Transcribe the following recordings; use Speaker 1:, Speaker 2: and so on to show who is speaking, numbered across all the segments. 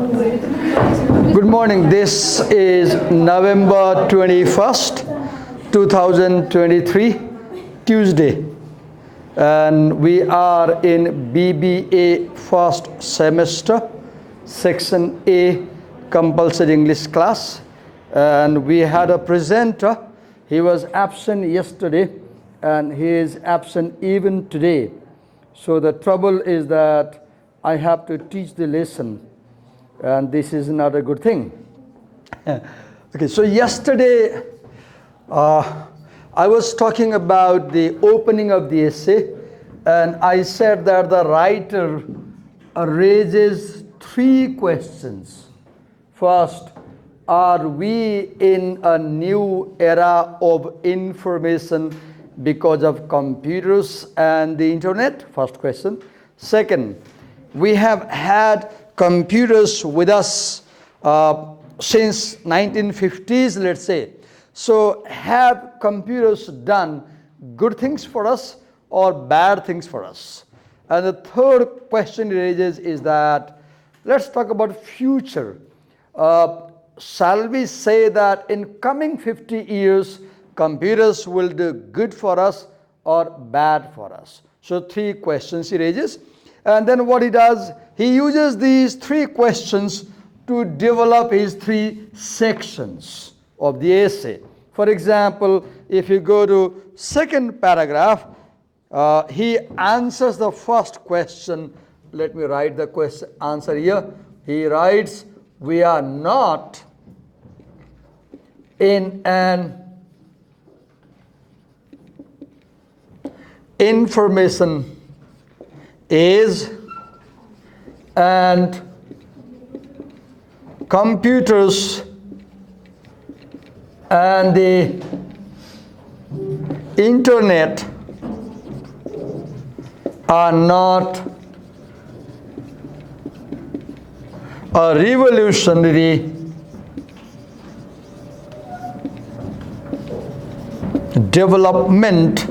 Speaker 1: Good morning. This is November 21st, 2023, Tuesday. And we are in BBA first semester, Section A, compulsory English class. And we had a presenter. He was absent yesterday and he is absent even today. So the trouble is that I have to teach the lesson. And this is not a good thing. Okay, so yesterday I was talking about the opening of the essay, and I said that the writer raises three questions. First, are we in a new era of information because of computers and the internet? First question. Second, we have had computers with us since 1950s, let's say. So have computers done good things for us or bad things for us? And the third question it raises is that, let's talk about future. Shall we say that in coming 50 years, computers will do good for us or bad for us? So three questions he raises. And then what he does, he uses these three questions to develop his three sections of the essay. For example, if you go to second paragraph, he answers the first question. Let me write the question answer here. He writes, we are not in an information age, and computers and the internet are not a revolutionary development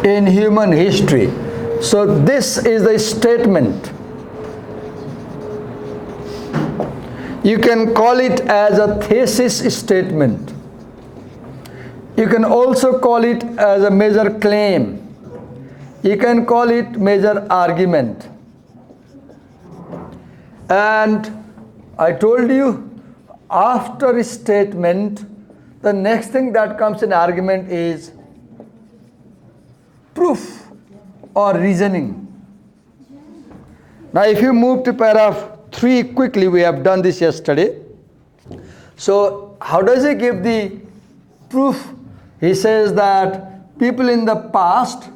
Speaker 1: in human history. So this is the statement. You can call it as a thesis statement. You can also call it as a major claim. You can call it major argument. And I told you, after a statement, the next thing that comes in argument is proof or reasoning. Now if you move to paragraph 3 quickly, we have done this yesterday. So how does he give the proof? He says that people in the past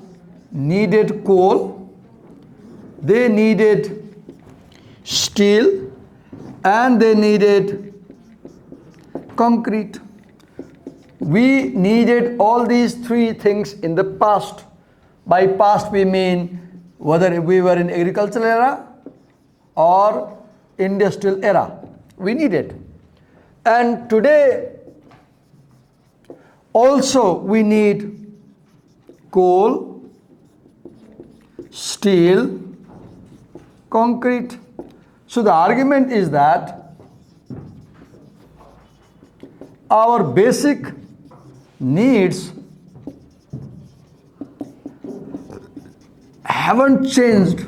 Speaker 1: needed coal, they needed steel, and they needed concrete. We needed all these three things in the past. By past we mean whether we were in agricultural era or industrial era. We needed. And today also we need coal, steel, concrete. So the argument is that our basic needs haven't changed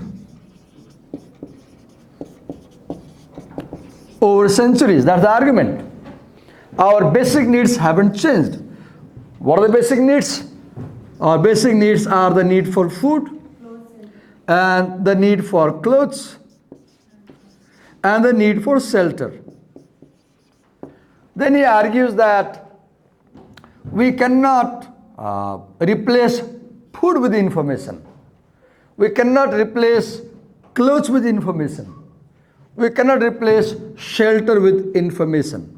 Speaker 1: over centuries. That's the argument. Our basic needs haven't changed. What are the basic needs? Our basic needs are the need for food, and the need for clothes, and the need for shelter. Then he argues that we cannot replace food with information. We cannot replace clothes with information. We cannot replace shelter with information.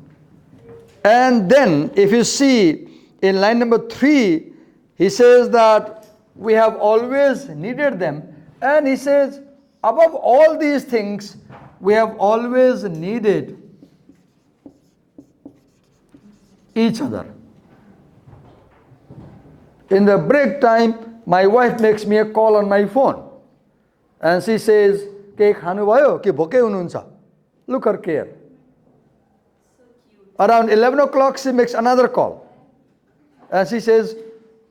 Speaker 1: And then if you see in line number 3, he says that we have always needed them. And he says above all these things, we have always needed each other. In the break time, My wife makes me a call on my phone. And she says, "Ke khanu bhayo ki bhokai hununcha?" Look her care. Around 11 o'clock, she makes another call. And she says,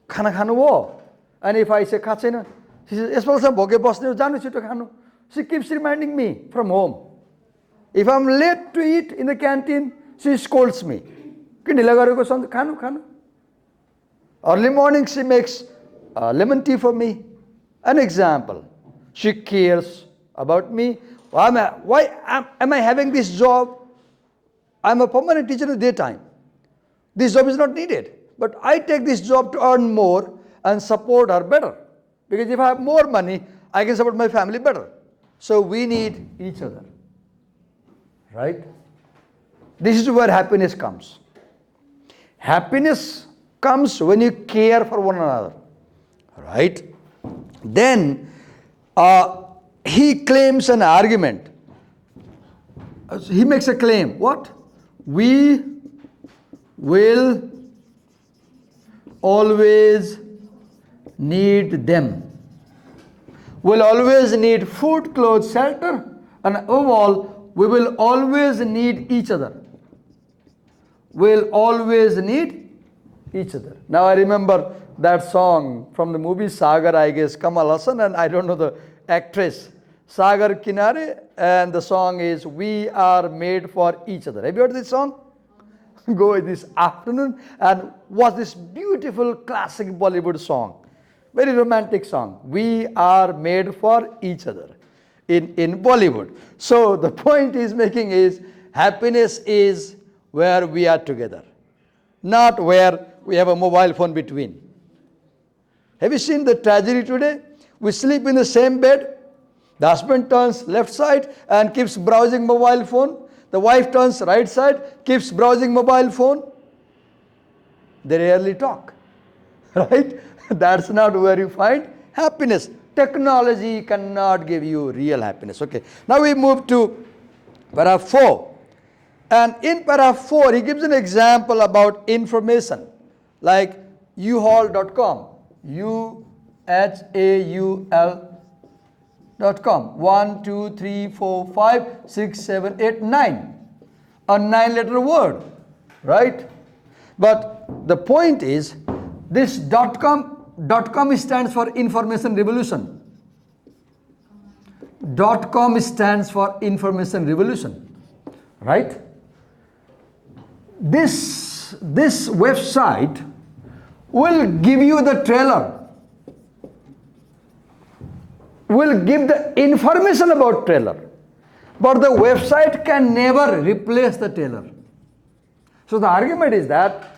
Speaker 1: "Khana khanu bhayo?" And if I say, "Kha chaina," she says, "Yespa sa bhoke basne ho, janu chito khanu." She keeps reminding me from home. If I'm late to eat in the canteen, she scolds me. "Kiन ढिला गरेको छ खानु खानु." Early morning, she makes lemon tea for me. An example. She cares about me. Why am I having this job? I'm a permanent teacher in the daytime. This job is not needed. But I take this job to earn more and support her better. Because if I have more money, I can support my family better. So we need each other. Right? This is where happiness comes. Happiness comes when you care for one another. Right? Then he claims an argument. He makes a claim. What? We will always need them. We'll always need food, clothes, shelter, and above all, we will always need each other. We'll always need each other. Now I remember that song from the movie Sagar, I guess, Kamal Hassan, and I don't know the actress, Sagar Kinare, and the song is "We Are Made for Each Other." Have you heard this song? Go this afternoon and watch this beautiful classic Bollywood song. Very romantic song. We are made for each other in Bollywood. So the point he's making is happiness is where we are together, not where we have a mobile phone between. Have you seen the tragedy today? We sleep in the same bed. The husband turns left side and keeps browsing mobile phone. The wife turns right side, keeps browsing mobile phone. They rarely talk. Right? That's not where you find happiness. Technology cannot give you real happiness. Okay. Now we move to paragraph 4. And in paragraph 4, he gives an example about information. Like uhaul.com. uhaul.com. 1, 2, 3, 4, 5, 6, 7, 8, 9. A 9-letter word. Right? But the point is, this .com stands for information revolution. .com stands for information revolution. Right? This website will give you the trailer, will give the information about trailer, but the website can never replace the trailer. So the argument is that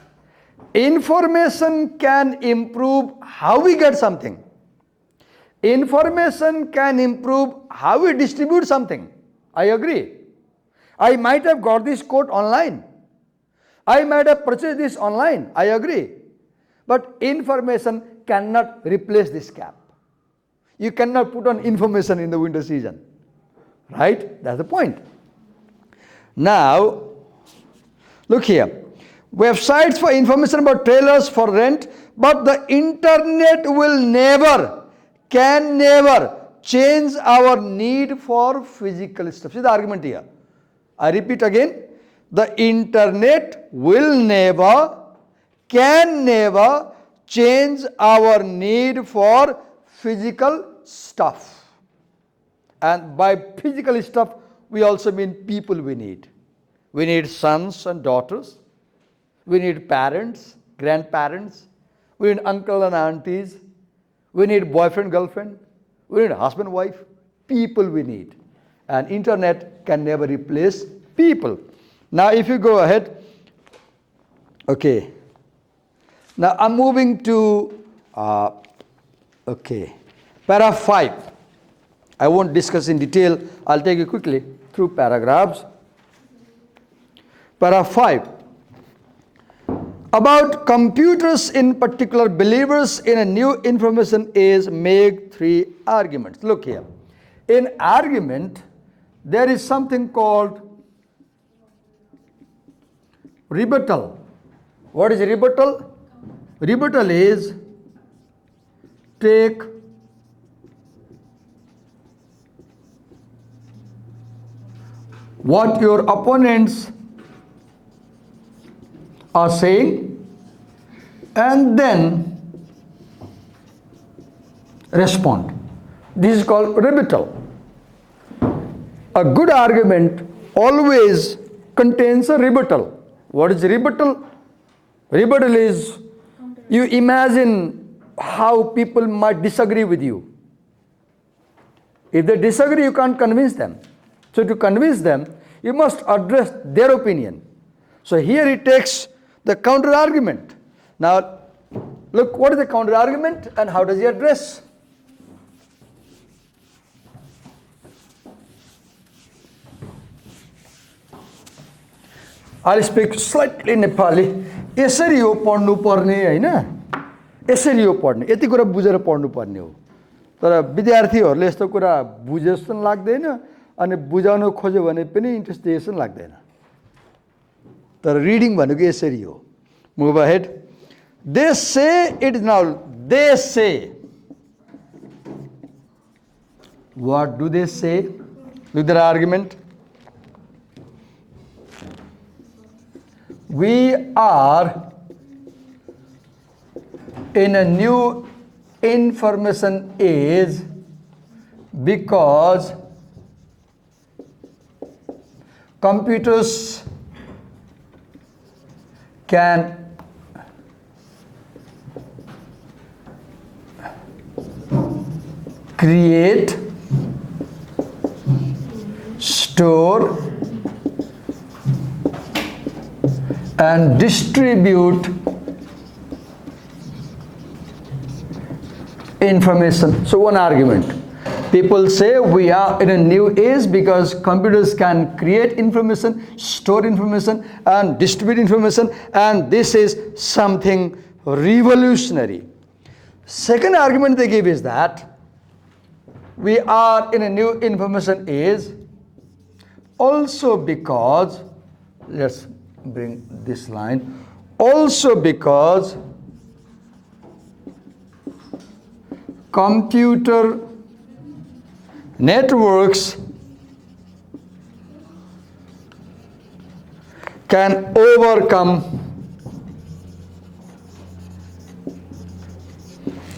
Speaker 1: information can improve how we get something. Information can improve how we distribute something. I agree. I might have got this coat online. I might have purchased this online. I agree. But information cannot replace this cap. You cannot put on information in the winter season. Right? That's the point. Now, look here. Websites for information about trailers for rent, but the internet will never, can never change our need for physical stuff. See the argument here. I repeat again. The internet will never, can never change our need for physical stuff. And by physical stuff, we also mean people we need. We need sons and daughters. We need parents, grandparents. We need uncle and aunties. We need boyfriend, girlfriend. We need husband, wife. People we need. And internet can never replace people. Now if you go ahead, okay. Now I'm moving to, paragraph 5. I won't discuss in detail. I'll take you quickly through paragraphs. Paragraph 5. About computers in particular, believers in a new information age make 3 arguments. Look here. In argument, there is something called rebuttal. What is rebuttal? Rebuttal is take what your opponents are saying and then respond. This is called rebuttal. A good argument always contains a rebuttal. What is rebuttal? Rebuttal is you imagine how people might disagree with you. If they disagree, you can't convince them. So to convince them, you must address their opinion. So here it takes the counter argument. Now, look, what is the counter argument and how does he address? I'll speak slightly Nepali. यसरी हो पढ्नु पर्ने हैन यसरी हो पढ्ने यति कुरा बुझेर पढ्नु पर्ने हो तर विद्यार्थीहरूले यस्तो कुरा बुझे जस्तो लाग्दैन अनि बुझाउन खोज्यो भने पनि इन्ट्रेस्ट लाग्दैन तर रिडिङ भनेको यसरी हो मुभ अहेड दे से इट इज नाउ दे से what do they say look their argument we are in a new information age because computers can create, store, and distribute information. So one argument. People say we are in a new age because computers can create information, store information, and distribute information, and this is something revolutionary. Second argument they give is that we are in a new information age also because, let's bring this line, also because computer networks can overcome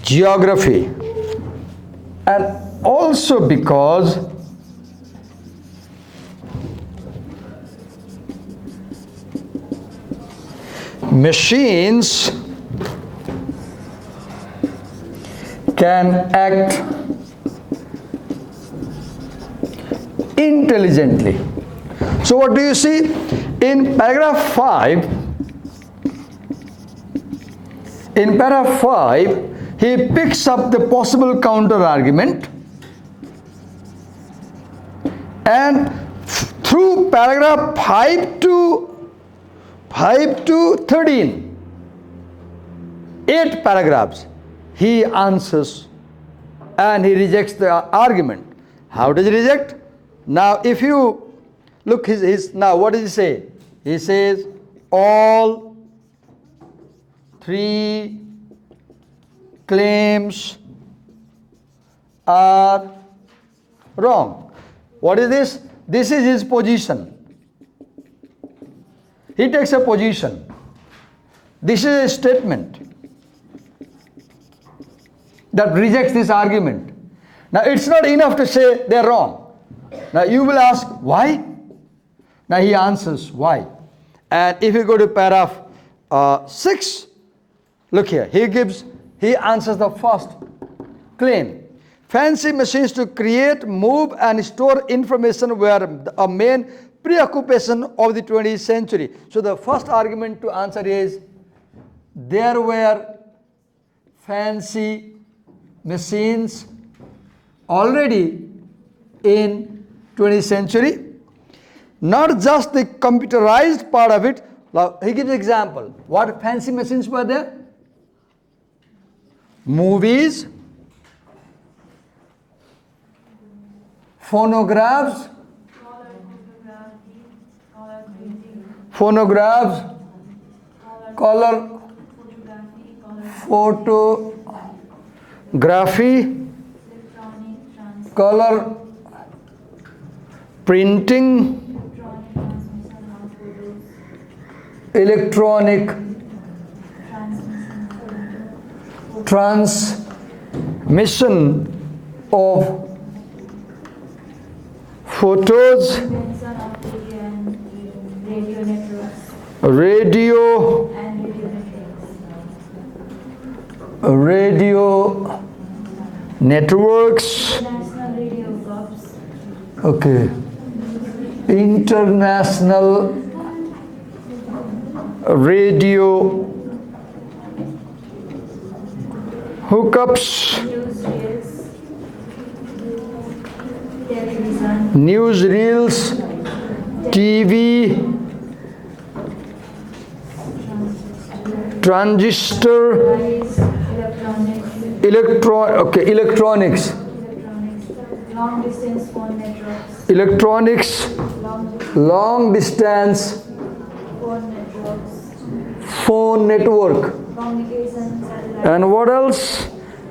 Speaker 1: geography and also because machines can act intelligently. So what do you see? In paragraph 5, he picks up the possible counter argument and through paragraph 5 to 13, 8 paragraphs, he answers and he rejects the argument. How does he reject? Now if you look his now what does he say? He says all 3 claims are wrong. What is this? This is his position. He takes a position. This is a statement that rejects this argument. Now it's not enough to say they're wrong. Now you will ask why? Now he answers why. And if you go to paragraph 6, look here, he answers the first claim. Fancy machines to create, move and store information were a main preoccupation of the 20th century. So the first argument to answer is there were fancy machines already in 20th century. Not just the computerized part of it. Now he gives an example. What fancy machines were there? Movies, phonographs, color, photo, graphy,
Speaker 2: electronic trans
Speaker 1: color printing,
Speaker 2: electronic
Speaker 1: electronic
Speaker 2: transmission of photos,
Speaker 1: transmission of photos,
Speaker 2: invention of video and radio networks
Speaker 1: radio
Speaker 2: and radio networks,
Speaker 1: radio networks,
Speaker 2: international radio corps,
Speaker 1: okay, international radio hookups,
Speaker 2: newsreels, television,
Speaker 1: TV, transistor,
Speaker 2: device,
Speaker 1: electronics,
Speaker 2: long distance phone networks,
Speaker 1: electronics, long distance
Speaker 2: phone networks,
Speaker 1: phone network.
Speaker 2: communication satellite,
Speaker 1: And what else?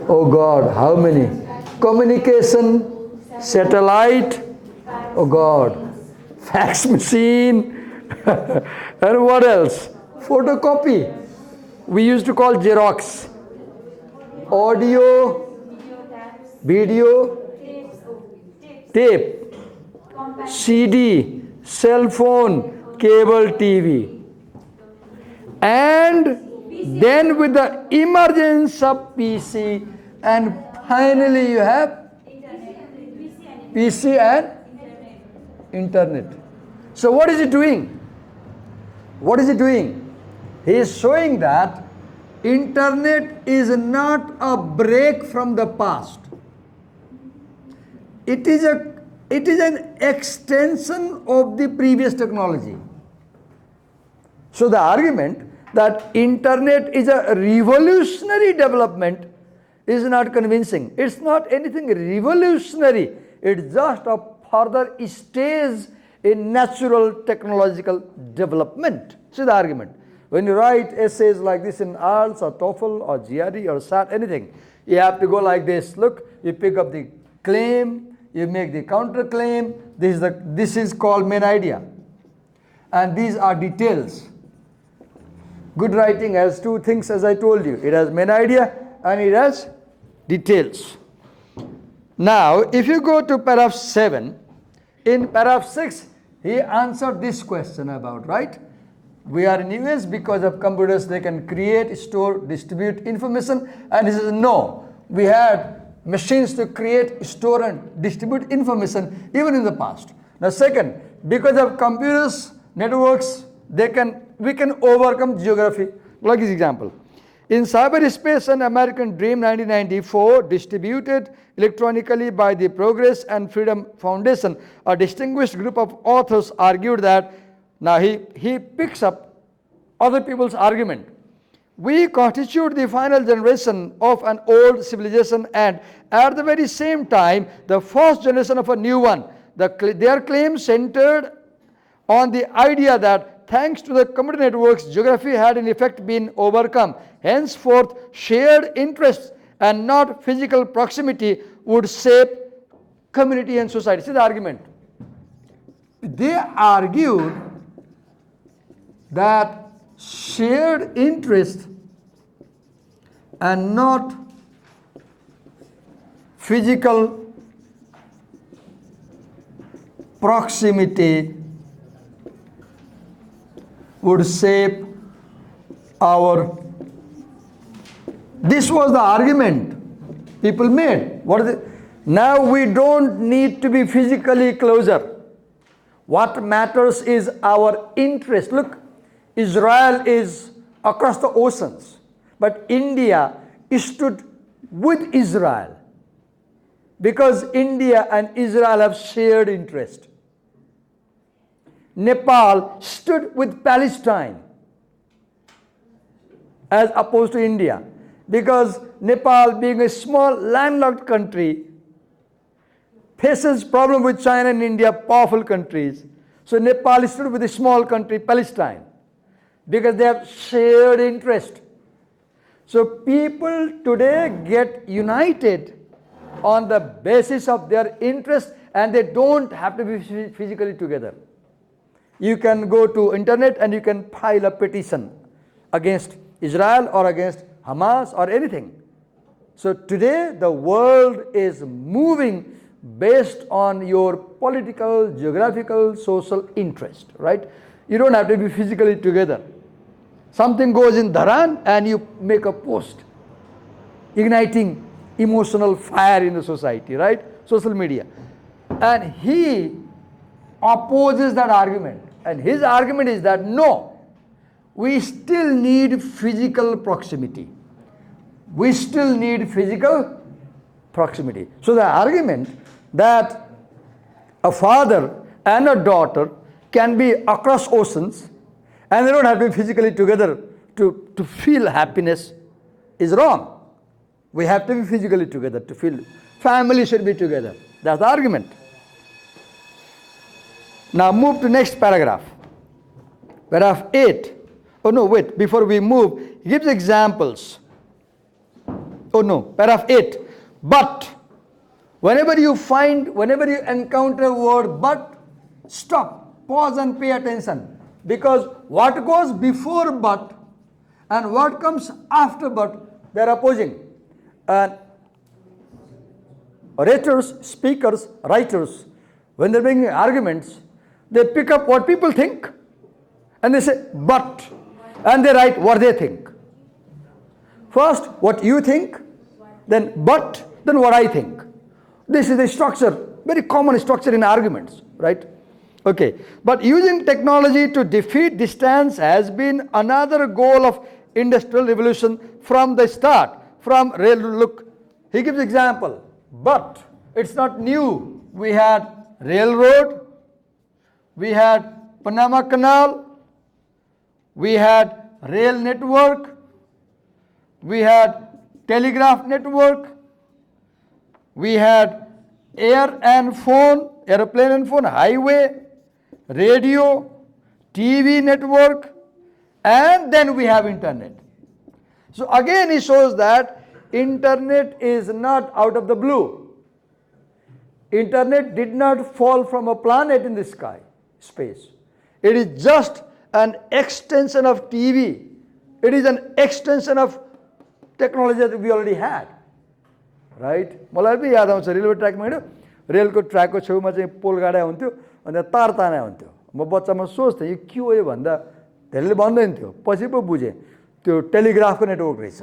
Speaker 1: Oh God, how many? Communication, satellite, oh God, fax machine, and what else? Photocopy. We used to call Xerox. Audio, video, tape, CD, cell phone, cable TV. And then with the emergence of PC, and finally you have PC and internet. So what is it doing? What is it doing? He is showing that internet is not a break from the past. It is an extension of the previous technology. So the argument that internet is a revolutionary development is not convincing. It's not anything revolutionary. It's just a further stage in natural technological development. See the argument. When you write essays like this in IELTS or TOEFL or GRE or SAT, anything, you have to go like this. Look, you pick up the claim, you make the counterclaim. This is called main idea. And these are details. Good writing has two things, as I told you. It has main idea and it has details. Now, if you go to paragraph 7, in paragraph 6, he answered this question about, right? We are in US because of computers, they can create, store, distribute information. And he says, no, we had machines to create, store, and distribute information even in the past. Now, second, because of computers, networks, we can overcome geography. Like this example. In Cyberspace and American Dream 1994, distributed electronically by the Progress and Freedom Foundation, a distinguished group of authors argued that, now he picks up other people's argument. We constitute the final generation of an old civilization and at the very same time, the first generation of a new one. Their claim centered on the idea that thanks to the computer networks, geography had in effect been overcome. Henceforth, shared interests and not physical proximity would shape community and society. See the argument. They argued that shared interest and not physical proximity would shape our. This was the argument people made. What is it? Now we don't need to be physically closer. What matters is our interest. Look, Israel is across the oceans, but India stood with Israel because India and Israel have shared interest. Nepal stood with Palestine as opposed to India because Nepal, being a small landlocked country, faces problem with China and India, powerful countries. So Nepal stood with a small country, Palestine, because they have shared interest. So people today get united on the basis of their interest, and they don't have to be physically together. You can go to internet and you can file a petition against Israel or against Hamas or anything. So today the world is moving based on your political, geographical, social interest, right? You don't have to be physically together. Something goes in Dharan and you make a post, igniting emotional fire in the society, right? Social media. And he opposes that argument. And his argument is that no, we still need physical proximity. We still need physical proximity. So the argument that a father and a daughter can be across oceans and they don't have to be physically together to feel happiness is wrong. We have to be physically together to feel. Family should be together. That's the argument. Now move to next paragraph. Paragraph 8. Oh no, wait, before we move, he gives examples. Oh no, paragraph 8. But, whenever you encounter a word but, stop, pause and pay attention. Because what goes before but and what comes after but, they are opposing. And orators, speakers, writers, when they're making arguments, they pick up what people think and they say but, and they write what they think. First what you think, then but, then what I think. This is the structure, very common structure in arguments, right? Okay, but using technology to defeat distance has been another goal of industrial revolution from the start. Look, he gives example, but it's not new. We had railroad, we had Panama Canal, we had rail network, we had telegraph network, we had airplane and phone, highway, radio, TV network, and then we have internet. So again he shows that internet is not out of the blue. Internet did not fall from a planet in the sky, space. It is just an extension of TV. It is an extension of technology that we already had, right? मलाई पनि याद आउँछ railway ट्र्याकमा हैन रेलको ट्र्याकको छेउमा चाहिँ पोल गाडा हुन्थ्यो अनि तार ताना हुन्थ्यो म बच्चामा सोच्थेँ यो के हो यो भन्दा धेरैले भन्दैन थियो पछि पो बुझेँ त्यो टेलिग्राफको नेटवर्क रहेछ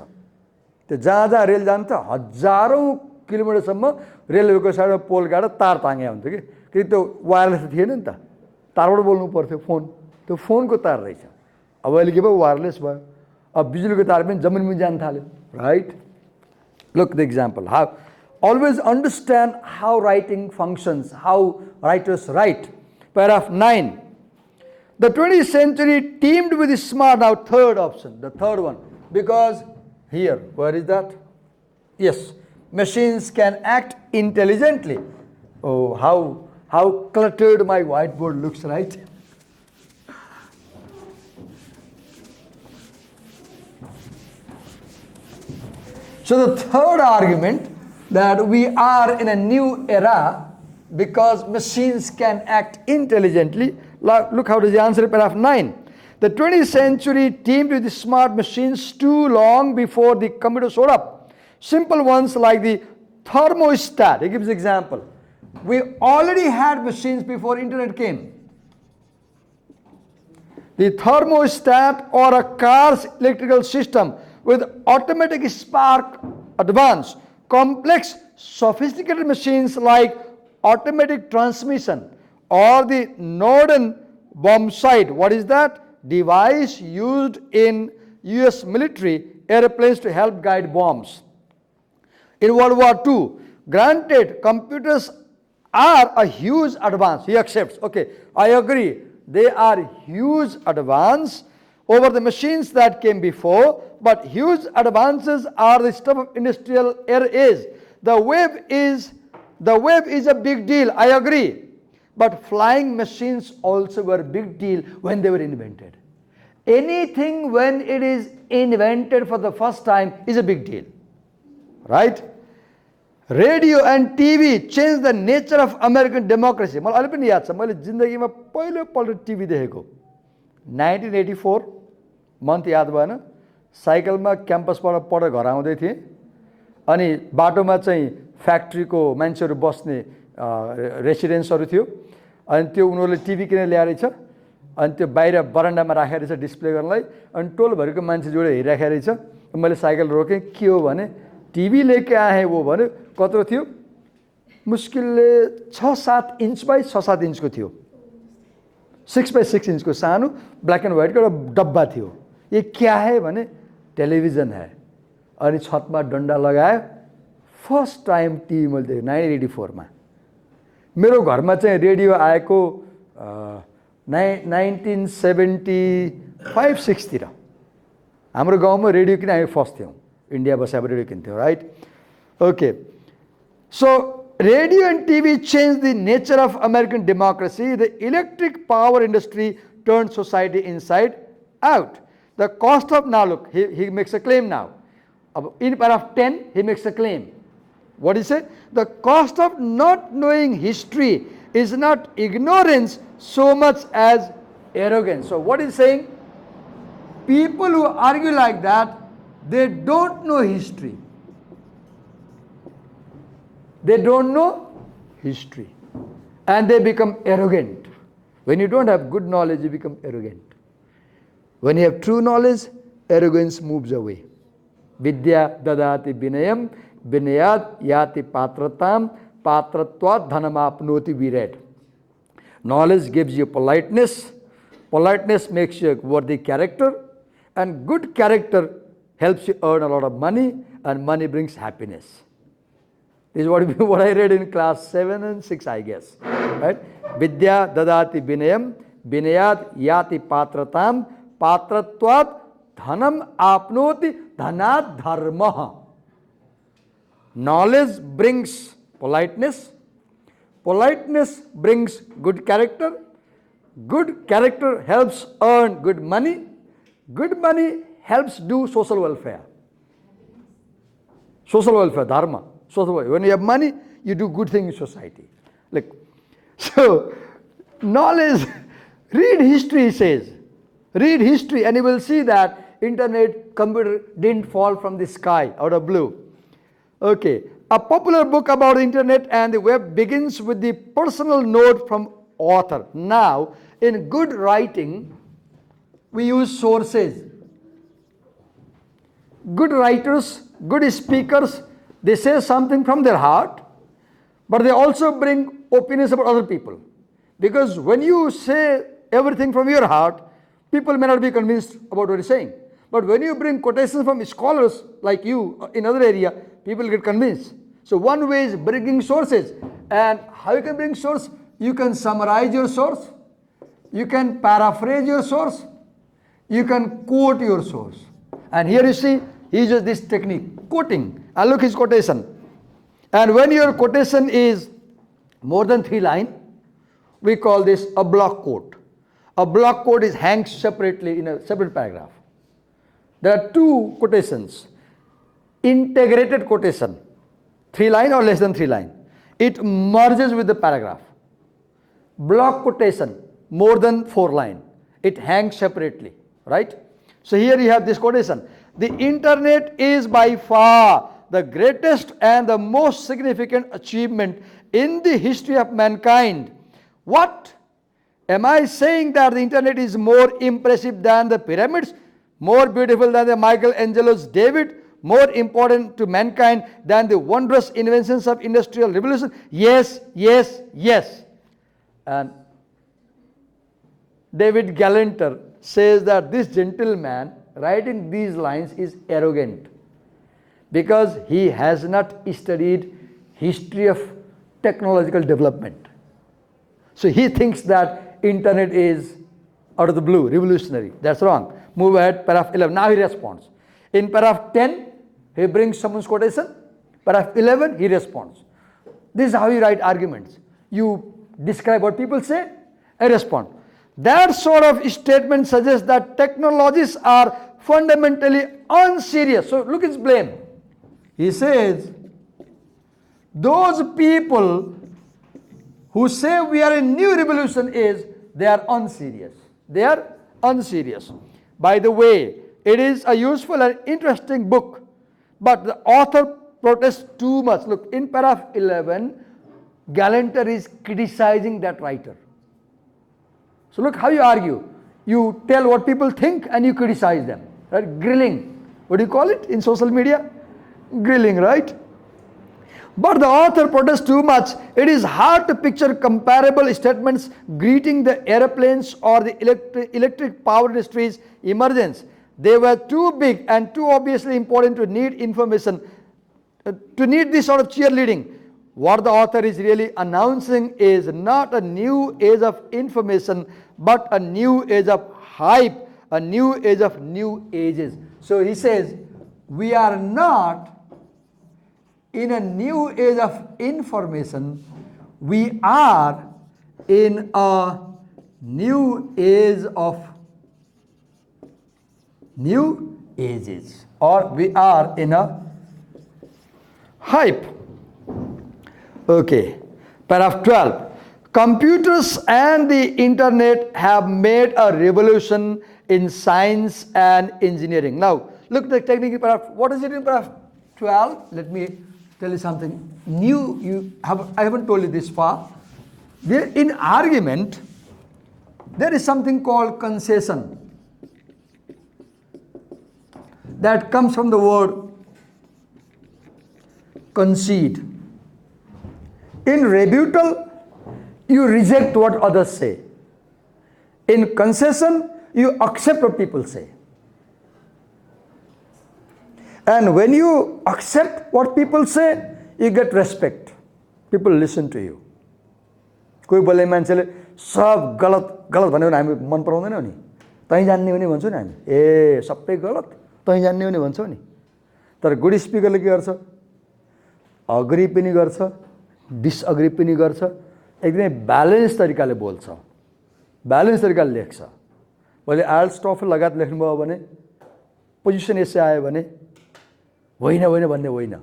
Speaker 1: त्यो जहाँ जहाँ रेल जान्छ हजारौं किलोमिटरसम्म रेलवेको साइडमा पोल गाडा तार ताङ्या हुन्थ्यो कि त्यो वायरलेस थिएन नि त तारबाट बोल्नु पर्थ्यो फोन त्यो फोनको तार रहेछ अब अहिले के भयो वायरलेस भयो अब बिजुलीको तार पनि जमिनमा जान थाल्यो right Look the example. How always understand how writing functions, how writers write. Paragraph 9. The 20th century teamed with the smart. Now third option, the third one. Because here, where is that? Yes, machines can act intelligently. Oh, how cluttered my whiteboard looks, right? So the third argument that we are in a new era because machines can act intelligently. Look how does he answer paragraph 9. The 20th century teamed with the smart machines too long before the computer showed up. Simple ones like the thermostat. He gives example. We already had machines before internet came. The thermostat or a car's electrical system with automatic spark advance, complex sophisticated machines like automatic transmission or the Norden bombsight. What is that? Device used in US military airplanes to help guide bombs. In World War II, granted computers are a huge advance. He accepts. Okay, I agree. They are huge advance over the machines that came before, but huge advances are the stuff of industrial era age. The web is a big deal, I agree. But flying machines also were a big deal when they were invented. Anything when it is invented for the first time is a big deal, right? Radio and TV changed the nature of American democracy. मलाई अहिले पनि याद छ मैले जिन्दगीमा पहिलोपल्ट TV देखेको 1984 month याद भएन साइकलमा क्याम्पसबाट पढेर घर आउँदै थिएँ अनि बाटोमा चाहिँ फ्याक्ट्रीको मान्छेहरू बस्ने रेसिडेन्सहरू थियो अनि त्यो उनीहरूले टिभी किनेर ल्याएर छ अनि त्यो बाहिर बरन्डामा राखेर छ डिस्प्ले गर्नलाई अनि टोलभरिको मान्छे जोडे हेरिराखेर छ मैले साइकल रोकेँ के हो भने टिभी लेके आए वो भन्यो कत्रो थियो मुस्किलले 6-7 इंच बाई 6-7 इंचको थियो 6 बाई 6 इंचको सानो ब्ल्याक एन्ड व्हाइटको एउटा डब्बा थियो ये क्या है भने टेलिभिजन है अनि छतमा डन्डा लगायो फर्स्ट टाइम टिभी मैले देखेँ 1984 मा मेरो घरमा चाहिँ रेडियो आएको 1975-6 तिर हाम्रो गाउँमा रेडियो किन हामी फर्स्ट थियौँ इन्डिया बसेर रेडियो किन्थ्यौँ right okay so radio and TV changed the nature of American democracy. The electric power industry turned society inside out. The cost of, now look, he makes a claim now. In paragraph 10, he makes a claim. What he said? The cost of not knowing history is not ignorance so much as arrogance. So what he's saying? People who argue like that, they don't know history. They don't know history and they become arrogant. When you don't have good knowledge, you become arrogant. When you have true knowledge, arrogance moves away. Vidya dadati vinayam, vinayad yati patratam, patratvat dhanamapnoti, we read. Knowledge gives you politeness, politeness makes you a worthy character, and good character helps you earn a lot of money, and money brings happiness. This is what I read in class 7 and 6, I guess. Right? Vidya dadati vinayam, vinayat yati patratam, patratvat dhanam apnoti, dhanat dharmaha. Knowledge brings politeness, politeness brings good character helps earn good money helps do social welfare, dharma. So when you have money, you do good things in society. Like, so knowledge, read history, he says. Read history and you will see that internet, computer didn't fall from the sky out of blue. Okay, a popular book about the internet and the web begins with the personal note from author. Now, in good writing, we use sources. Good writers, good speakers, they say something from their heart, but they also bring opinions about other people. Because when you say everything from your heart, people may not be convinced about what you're saying. But when you bring quotations from scholars like you in other area, people get convinced. So one way is bringing sources. And how you can bring source? You can summarize your source. You can paraphrase your source. You can quote your source. And here you see, he uses this technique, quoting. And look his quotation. And when your quotation is more than 3 lines, we call this a block quote. A block quote is hanged separately in a separate paragraph. There are 2 quotations. Integrated quotation, 3 lines or less than 3 lines. It merges with the paragraph. Block quotation, more than 4 lines. It hangs separately, right? So here you have this quotation. The internet is by far the greatest and the most significant achievement in the history of mankind. What? Am I saying that the internet is more impressive than the pyramids, more beautiful than the Michelangelo's David, more important to mankind than the wondrous inventions of industrial revolution? Yes, yes, yes. And David Galanter says that this gentleman writing these lines is arrogant because he has not studied history of technological development. So he thinks that internet is out of the blue, revolutionary. That's wrong. Move ahead, paragraph 11. Now he responds. In paragraph 10, he brings someone's quotation. Paragraph 11, he responds. This is how you write arguments. You describe what people say and respond. That sort of statement suggests that technologists are fundamentally unserious. So look his blame. He says, those people who say we are in new revolution they are unserious. They are unserious. By the way, it is a useful and interesting book, but the author protests too much. Look, in paragraph 11, Galanter is criticizing that writer. So look how you argue. You tell what people think and you criticize them. Right? Grilling. What do you call it in social media? Grilling, right? But the author protests too much. It is hard to picture comparable statements greeting the airplanes or the electric power industry's emergence. They were too big and too obviously important to need information, to need this sort of cheerleading. What the author is really announcing is not a new age of information, but a new age of hype, a new age of new ages. So he says, we are not in a new age of information, we are in a new age of new ages, or we are in a hype. Okay, paragraph 12. Computers and the internet have made a revolution in science and engineering. Now, look at the technical paragraph. What is it in paragraph 12? Let me tell you something new. I haven't told you this far. In argument, there is something called concession that comes from the word concede. In rebuttal, you reject what others say. In concession, you accept what people say. And when you accept what people say, you get respect. People listen to you. कोही बोल्ने मान्छेले सब गलत गलत भन्यो भने हामी मन पराउँदैनौँ नि, तै जान्ने हो नि भन्छौँ नि हामी, ए सबै गलत तै जान्ने हो नि भन्छौँ नि। तर गुड स्पिकरले के गर्छ, अग्री पनि गर्छ, डिसअग्री पनि गर्छ, एकदमै ब्यालेन्स तरिकाले बोल्छ, ब्यालेन्स तरिकाले लेख्छ। मैले आइएल्टिएस टफल लगायत लेख्नुभयो भने, पोजिसन एसे आयो भने होइन होइन भन्ने होइन,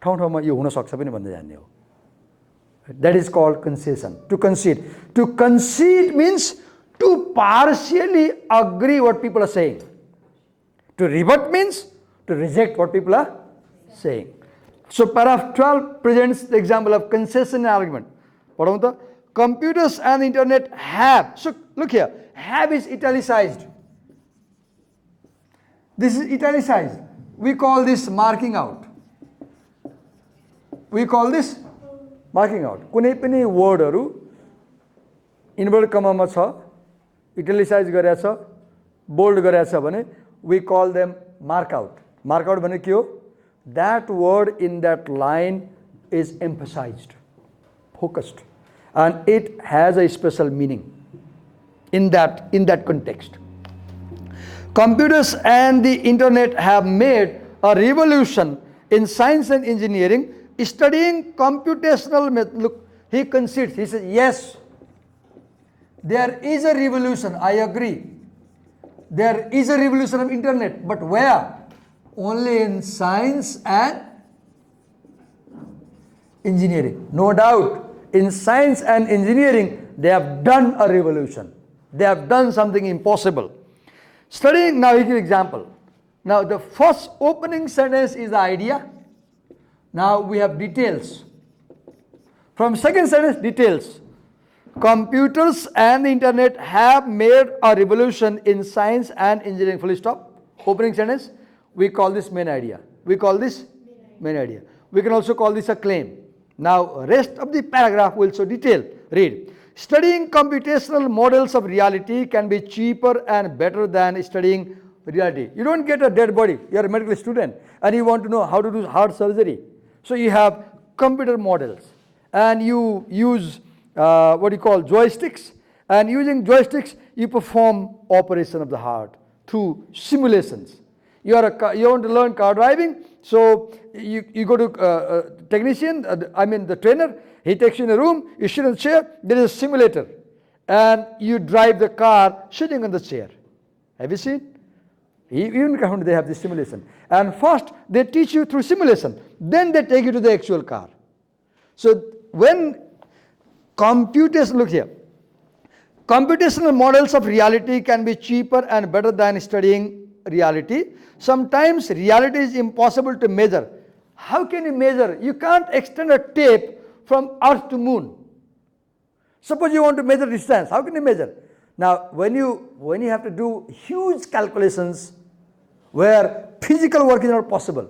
Speaker 1: ठाउँ ठाउँमा यो हुन सक्छ पनि भन्दै जान्ने हो। That is called concession. To concede. To concede means to partially agree what people are saying. To rebut means to reject what people are saying. So paragraph 12 presents the example of concession argument. Padhau ta? Computers and internet have. So look here. Have is italicized. This is italicized. We call this marking out. We call this marking out. कुनै पनि वर्डहरु inverted कमामा छ, इटालिसाइज गरेछ, bold गरेछ भने we call them mark out. Mark out भने के हो? That word in that line is emphasized, focused, and it has a special meaning in that context. Computers and the internet have made a revolution in science and engineering. Studying computational method, look, he concedes, he says, yes, there is a revolution, I agree. There is a revolution of internet, but where? Only in science and engineering. No doubt, in science and engineering, they have done a revolution. They have done something impossible. Studying, now here's an example. Now the first opening sentence is the idea. Now we have details. From second sentence, details. Computers and the internet have made a revolution in science and engineering. Full stop. Opening sentence. We call this main idea. We call this main idea. We can also call this a claim. Now rest of the paragraph will show detail. Read. Studying computational models of reality can be cheaper and better than studying reality. You don't get a dead body. You are a medical student and you want to know how to do heart surgery. So you have computer models and you use what you call joysticks, and using joysticks you perform operation of the heart through simulations. You want to learn car driving, so you go to technician, the trainer, he takes you in a room, you sit in a chair, there is a simulator, and you drive the car sitting on the chair. Have you seen? Even in they have this simulation. And first they teach you through simulation, then they take you to the actual car. So when computers, look here, computational models of reality can be cheaper and better than studying reality. Sometimes reality is impossible to measure. How can you measure? You can't extend a tape from Earth to Moon. Suppose you want to measure distance, how can you measure? Now when you have to do huge calculations where physical work is not possible,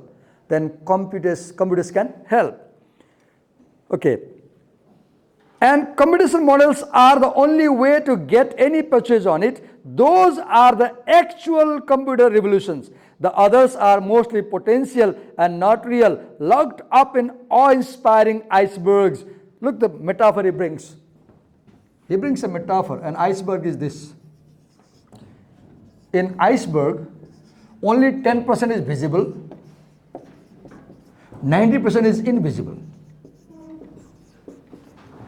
Speaker 1: then computers can help. Okay. And computational models are the only way to get any purchase on it. Those are the actual computer revolutions. The others are mostly potential and not real, locked up in awe-inspiring icebergs. Look the metaphor he brings. He brings a metaphor. An iceberg is this. In iceberg, only 10% is visible, 90% is invisible.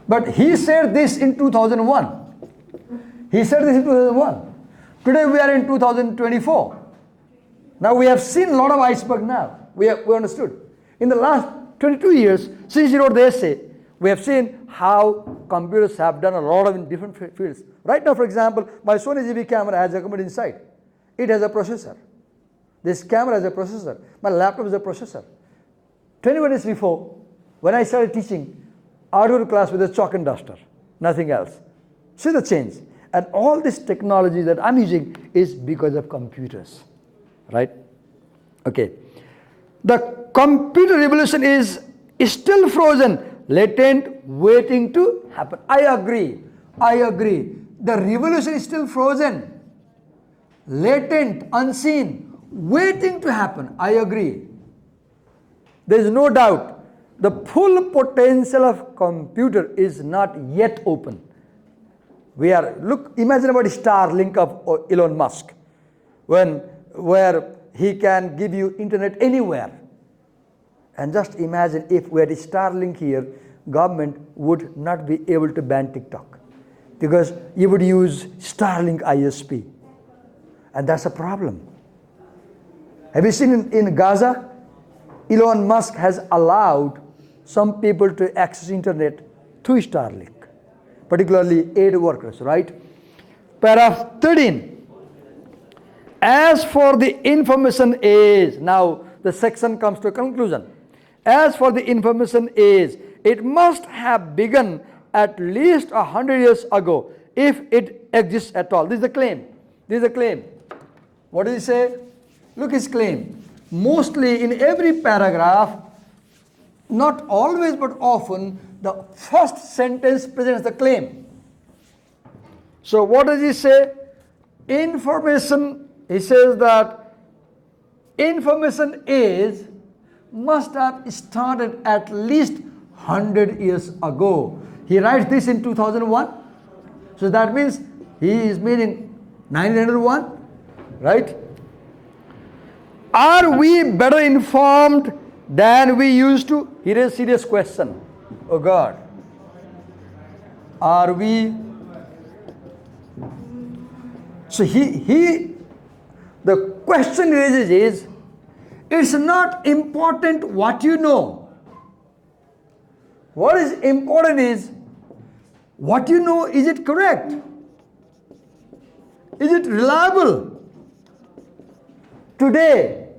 Speaker 1: But he said this in 2001. He said this in 2001. Today we are in 2024. Now we have seen a lot of iceberg now. We understood. In the last 22 years, since he wrote the essay, we have seen how computers have done a lot of in different fields. Right now, for example, my Sony GV camera has a computer inside. It has a processor. This camera has a processor. My laptop is a processor. 21 days before, when I started teaching, I would go to class with a chalk and duster, nothing else. See the change. And all this technology that I'm using is because of computers, right? Okay. The computer revolution is still frozen, latent, waiting to happen. I agree. The revolution is still frozen, latent, unseen, waiting to happen. I agree. There is no doubt. The full potential of computer is not yet open. Imagine about Starlink of Elon Musk, where he can give you internet anywhere. And just imagine if we had Starlink here, government would not be able to ban TikTok because you would use Starlink ISP. And that's a problem. Have you seen in Gaza? Elon Musk has allowed some people to access internet through Starlink, particularly aid workers, right? Paragraph 13. As for the information age, now the section comes to a conclusion. As for the information age, it must have begun at least 100 years ago, if it exists at all. This is the claim. What does he say? Look his claim. Mostly in every paragraph, not always but often, the first sentence presents the claim. So what does he say? Information, he says that information age must have started at least 100 years ago. He writes this in 2001. So that means he is meaning 1901, right? Are we better informed than we used to? Here is a serious question. Oh God. Are we? So the question raises is, it's not important what you know. What is important is, what you know, is it correct? Is it reliable? Today,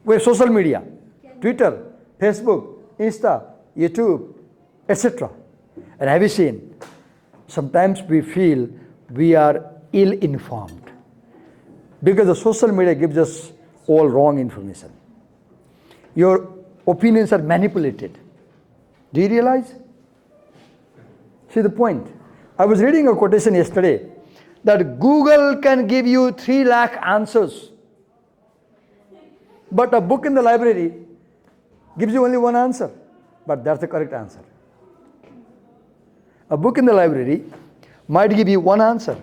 Speaker 1: we have social media, Twitter, Facebook, Insta, YouTube, etc. And have you seen? Sometimes we feel we are ill-informed because the social media gives us all wrong information. Your opinions are manipulated. Do you realize? See the point? I was reading a quotation yesterday that Google can give you 3 lakh answers, but a book in the library gives you only one answer, but that's the correct answer. A book in the library might give you one answer.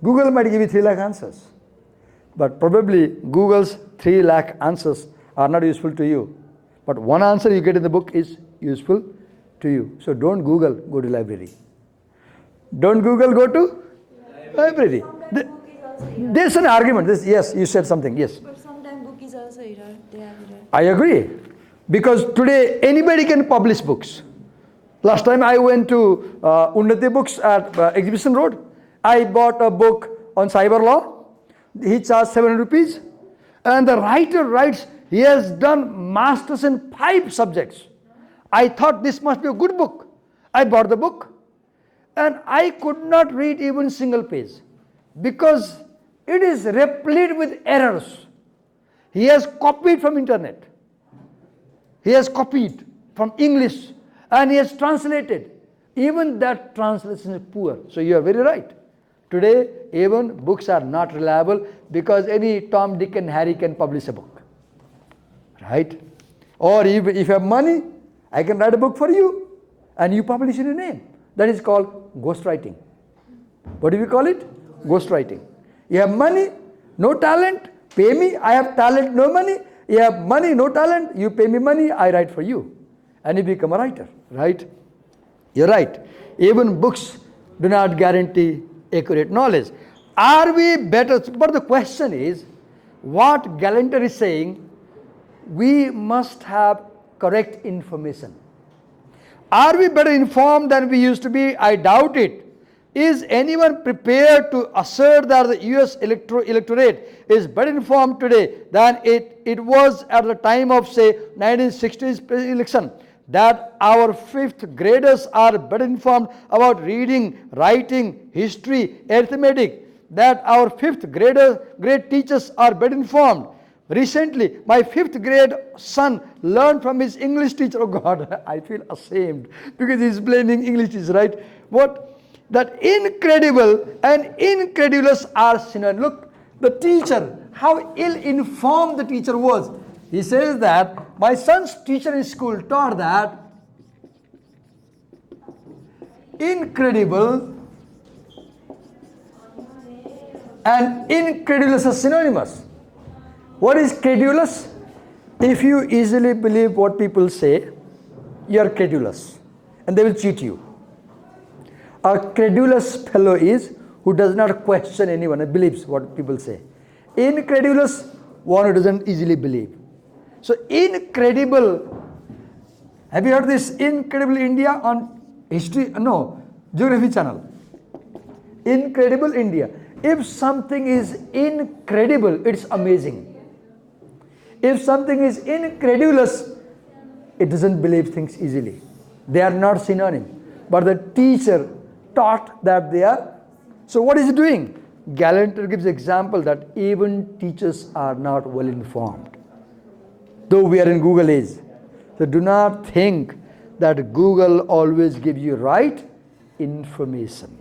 Speaker 1: Google might give you 3 lakh answers, but probably Google's 3 lakh answers are not useful to you. But one answer you get in the book is useful to you. So don't Google, go to library. Don't Google, go to library.
Speaker 2: Sometimes book is also error.
Speaker 1: There's an argument. Yes, you said something. Yes.
Speaker 2: But sometimes book is also error. They have error.
Speaker 1: I agree. Because today anybody can publish books. Last time I went to Unnati Books at Exhibition Road. I bought a book on cyber law. He charged 700 rupees. And the writer writes, he has done masters in 5 subjects. I thought this must be a good book. I bought the book. And I could not read even single page. Because it is replete with errors. He has copied from internet. He has copied from English. And he has translated. Even that translation is poor. So you are very right. Today, even books are not reliable because any Tom, Dick and Harry can publish a book. Right? Or if you have money, I can write a book for you. And you publish in your name. That is called ghostwriting. What do we call it? Ghostwriting. You have money, no talent, pay me. I have talent, no money. You have money, no talent, you pay me money, I write for you. And you become a writer, right? You're right. Even books do not guarantee accurate knowledge. Are we better? But the question is, what Galanter is saying, we must have correct information. Are we better informed than we used to be? I doubt it. Is anyone prepared to assert that the US electorate is better informed today than it was at the time of, say, 1960s election? That our 5th graders are better informed about reading, writing, history, arithmetic. That our 5th grade teachers are better informed. Recently, my 5th grade son learned from his English teacher. Oh God, I feel ashamed because he's blaming English teacher, right? What? That incredible and incredulous are synonymous. Look, the teacher, how ill-informed the teacher was. He says that my son's teacher in school taught that incredible and incredulous are synonymous. What is credulous? If you easily believe what people say, you are credulous and they will cheat you. A credulous fellow is who does not question anyone and believes what people say. Incredulous, one who doesn't easily believe. So incredible, have you heard this Incredible India on history? No, Geography Channel. Incredible India. If something is incredible, it's amazing. If something is incredulous, it doesn't believe things easily. They are not synonym. But the teacher taught that they are. So what is he doing? Galanter gives example that even teachers are not well informed. Though we are in Google age. So do not think that Google always gives you right information.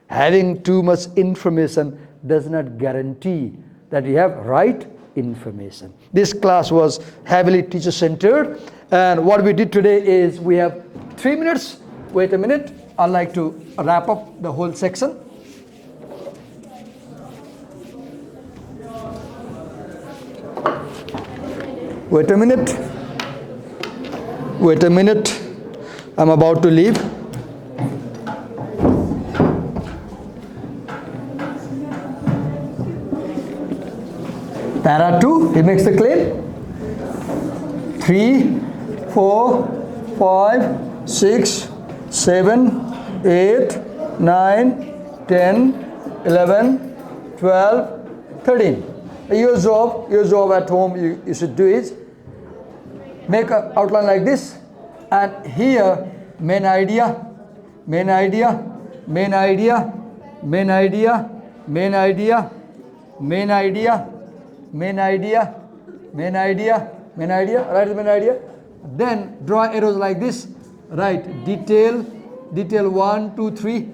Speaker 1: Having too much information does not guarantee that you have right information. This class was heavily teacher-centered, and what we did today is we have 3 minutes. Wait a minute. I'd like to wrap up the whole section. Wait a minute. Wait a minute. I'm about to leave. Para 2, he makes the claim. 3, 4, 5, 6, 7, 8, 9, 10, 11, 12, 13. Your job at home, you should do is make an outline like this, and here main idea, main idea, main idea, main idea, main idea, main idea, main idea, main idea, main idea, write the main idea. Then draw arrows like this, write detail, detail 1, 2, 3,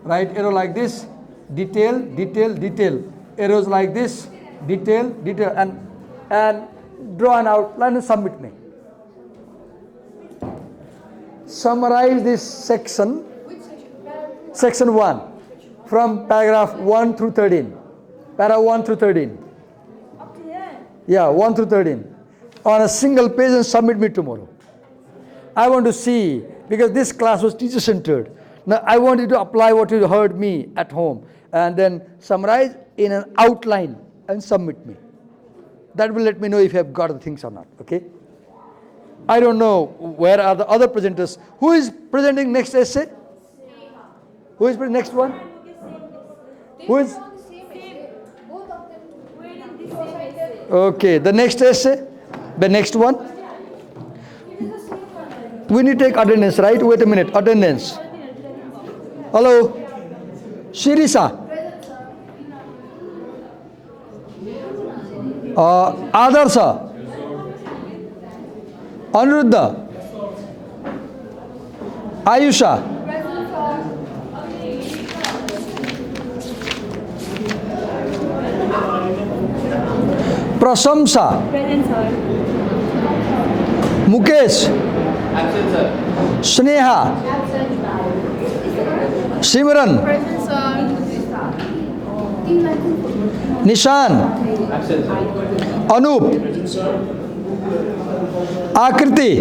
Speaker 1: write arrow like this, detail, detail, detail, arrows like this, detail, detail, and draw an outline and submit me. Summarize this section.
Speaker 2: Which section?
Speaker 1: Section 1, from paragraph 1 through 13. Para 1 through 13.
Speaker 2: Up to the end.
Speaker 1: Yeah, 1 through 13. On a single page and submit me tomorrow. I want to see, because this class was teacher-centered. Now I want you to apply what you heard me at home and then summarize in an outline and submit me. That will let me know if you have got the things or not, okay? I don't know where are the other presenters. Who is presenting next essay? Who is presenting next one? Who is? Okay, the next essay? The next one? We need to take attendance, right? Wait a minute, attendance. Hello? Shirisa? Adarsa? Anuruddha? Ayusha? Prasamsa?
Speaker 2: Present, sir.
Speaker 1: Mukesh?
Speaker 3: Absent, sir.
Speaker 1: Sneha? Simran?
Speaker 2: Present, sir.
Speaker 1: Nishan?
Speaker 3: Absent, sir.
Speaker 1: Anup? Akriti?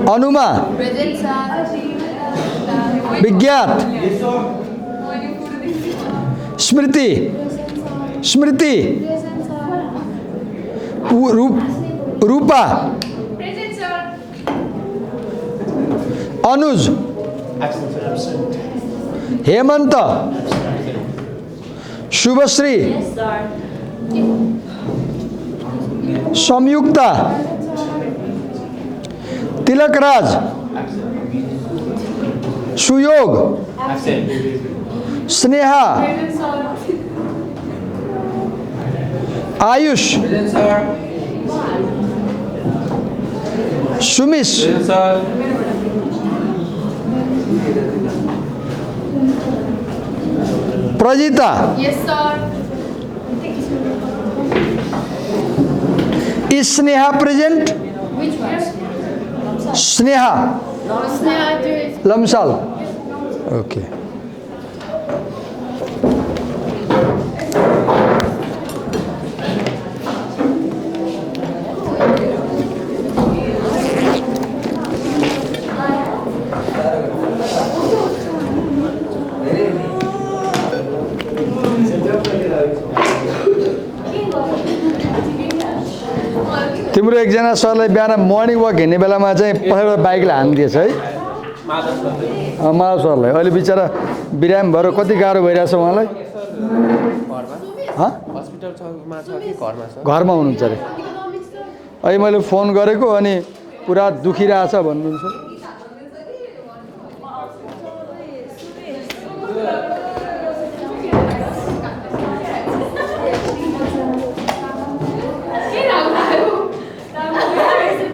Speaker 1: Anuma?
Speaker 2: Present, sir.
Speaker 1: Vigyat? Smriti? Smriti? Rupa?
Speaker 2: Present, sir.
Speaker 1: Anuj?
Speaker 3: Absent, sir. Absent.
Speaker 1: Hemanta? Shubhasri?
Speaker 2: Yes, sir.
Speaker 1: Samyukta? Tilakraj? Suyog?
Speaker 3: Absent.
Speaker 1: Sneha?
Speaker 2: Present, sir.
Speaker 1: Ayush?
Speaker 3: Present, sir.
Speaker 1: Sumish?
Speaker 3: Present, sir.
Speaker 1: Prajita?
Speaker 2: Yes, sir.
Speaker 1: Is Sneha present?
Speaker 2: Which one?
Speaker 1: Sneha?
Speaker 2: Sneha,
Speaker 1: Lamsal? Okay. तिम्रो एकजना सरलाई बिहान morning walk हिँड्ने बेलामा चाहिँ पछाडिबाट बाइकले हानिदिएछ है माधव सरलाई अहिले बिचरा बिरामी भएर कति गाह्रो भइरहेछ उहाँलाई
Speaker 3: हस्पिटल छमा छ कि घरमा छ?
Speaker 1: घरमा हुनुहुन्छ अरे अहिले मैले फोन गरेको अनि पुरा दुखिरहेछ भन्नुहुन्छ